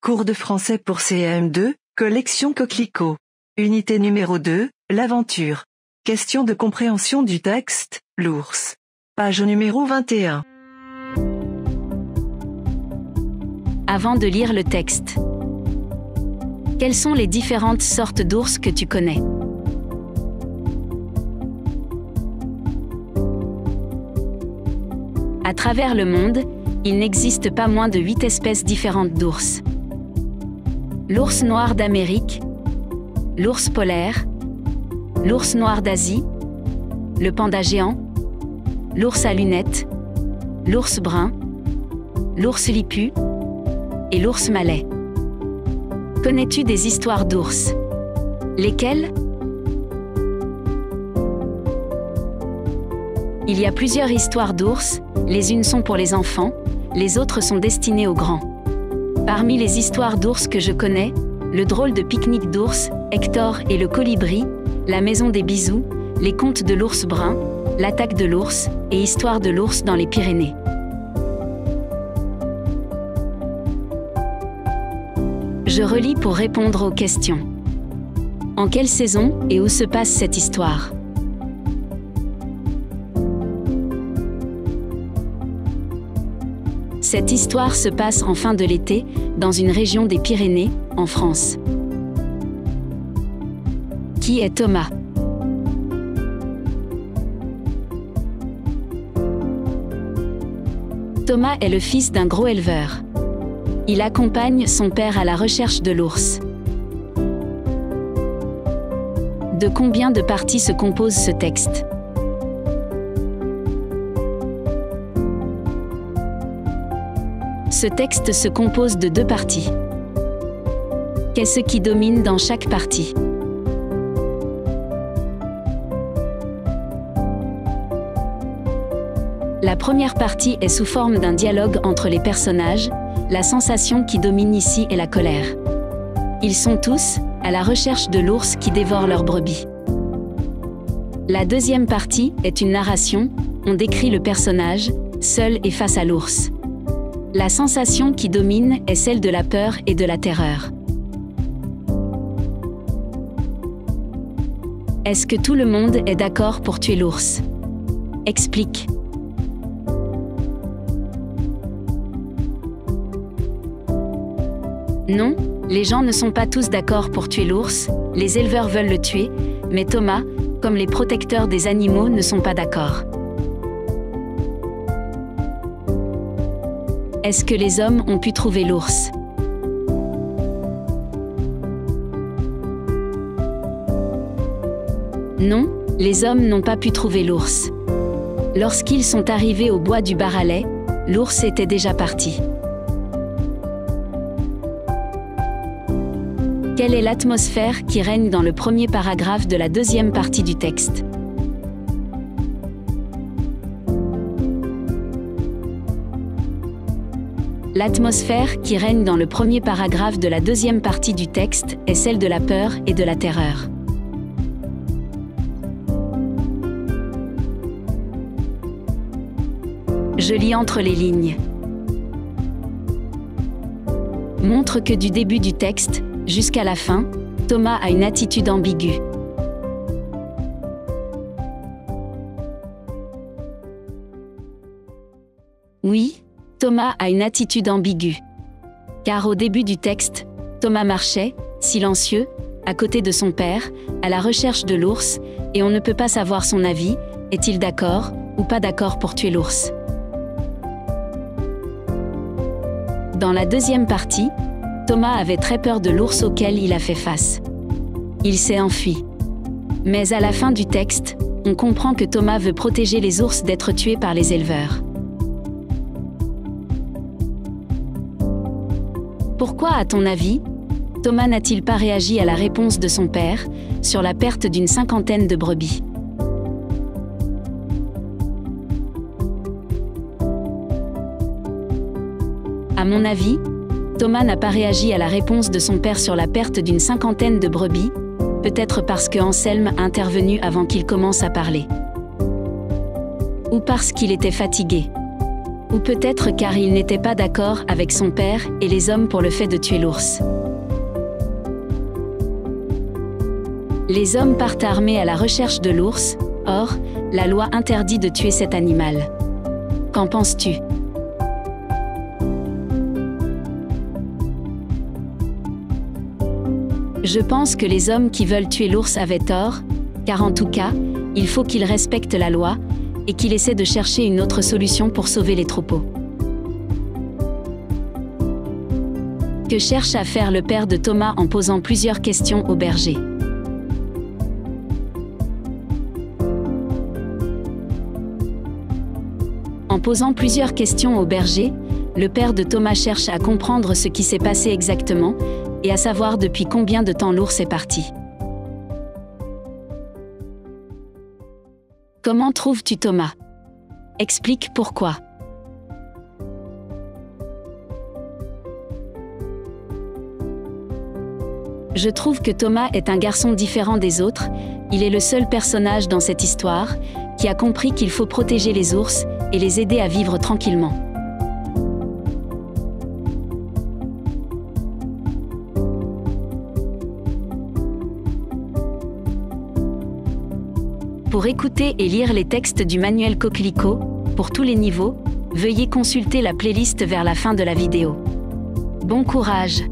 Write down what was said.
Cours de français pour CM2, collection Coquelicot. Unité numéro 2, l'aventure. Question de compréhension du texte, l'ours. Page numéro 21. Avant de lire le texte. Quelles sont les différentes sortes d'ours que tu connais? À travers le monde, il n'existe pas moins de 8 espèces différentes d'ours. L'ours noir d'Amérique, l'ours polaire, l'ours noir d'Asie, le panda géant, l'ours à lunettes, l'ours brun, l'ours lipu et l'ours malais. Connais-tu des histoires d'ours? Lesquelles? Il y a plusieurs histoires d'ours, les unes sont pour les enfants, les autres sont destinées aux grands. Parmi les histoires d'ours que je connais, le drôle de pique-nique d'ours, Hector et le colibri, la maison des bisous, les contes de l'ours brun, l'attaque de l'ours et histoire de l'ours dans les Pyrénées. Je relis pour répondre aux questions. En quelle saison et où se passe cette histoire? Cette histoire se passe en fin de l'été, dans une région des Pyrénées, en France. Qui est Thomas? Thomas est le fils d'un gros éleveur. Il accompagne son père à la recherche de l'ours. De combien de parties se compose ce texte? Ce texte se compose de 2 parties. Qu'est-ce qui domine dans chaque partie? La première partie est sous forme d'un dialogue entre les personnages. La sensation qui domine ici est la colère. Ils sont tous à la recherche de l'ours qui dévore leurs brebis. La deuxième partie est une narration. On décrit le personnage, seul et face à l'ours. La sensation qui domine est celle de la peur et de la terreur. Est-ce que tout le monde est d'accord pour tuer l'ours? Explique. Non, les gens ne sont pas tous d'accord pour tuer l'ours, les éleveurs veulent le tuer, mais Thomas, comme les protecteurs des animaux, ne sont pas d'accord. Est-ce que les hommes ont pu trouver l'ours? Non, les hommes n'ont pas pu trouver l'ours. Lorsqu'ils sont arrivés au bois du Baralais, l'ours était déjà parti. Quelle est l'atmosphère qui règne dans le premier paragraphe de la deuxième partie du texte? L'atmosphère qui règne dans le premier paragraphe de la deuxième partie du texte est celle de la peur et de la terreur. Je lis entre les lignes. Montre que du début du texte jusqu'à la fin, Thomas a une attitude ambiguë. Oui, Thomas a une attitude ambiguë. Car au début du texte, Thomas marchait, silencieux, à côté de son père, à la recherche de l'ours, et on ne peut pas savoir son avis, est-il d'accord ou pas d'accord pour tuer l'ours? Dans la deuxième partie, Thomas avait très peur de l'ours auquel il a fait face. Il s'est enfui. Mais à la fin du texte, on comprend que Thomas veut protéger les ours d'être tués par les éleveurs. Pourquoi, à ton avis, Thomas n'a-t-il pas réagi à la réponse de son père sur la perte d'une 50aine de brebis? À mon avis, Thomas n'a pas réagi à la réponse de son père sur la perte d'une 50aine de brebis, peut-être parce que Anselme a intervenu avant qu'il commence à parler. Ou parce qu'il était fatigué. Ou peut-être car il n'était pas d'accord avec son père et les hommes pour le fait de tuer l'ours. Les hommes partent armés à la recherche de l'ours, or, la loi interdit de tuer cet animal. Qu'en penses-tu ? Je pense que les hommes qui veulent tuer l'ours avaient tort, car en tout cas, il faut qu'ils respectent la loi, et qu'ils essaient de chercher une autre solution pour sauver les troupeaux. Que cherche à faire le père de Thomas en posant plusieurs questions au berger ? En posant plusieurs questions au berger, le père de Thomas cherche à comprendre ce qui s'est passé exactement, et à savoir depuis combien de temps l'ours est parti. Comment trouves-tu Thomas ? Explique pourquoi. Je trouve que Thomas est un garçon différent des autres, il est le seul personnage dans cette histoire, qui a compris qu'il faut protéger les ours, et les aider à vivre tranquillement. Pour écouter et lire les textes du manuel Coquelicot, pour tous les niveaux, veuillez consulter la playlist vers la fin de la vidéo. Bon courage!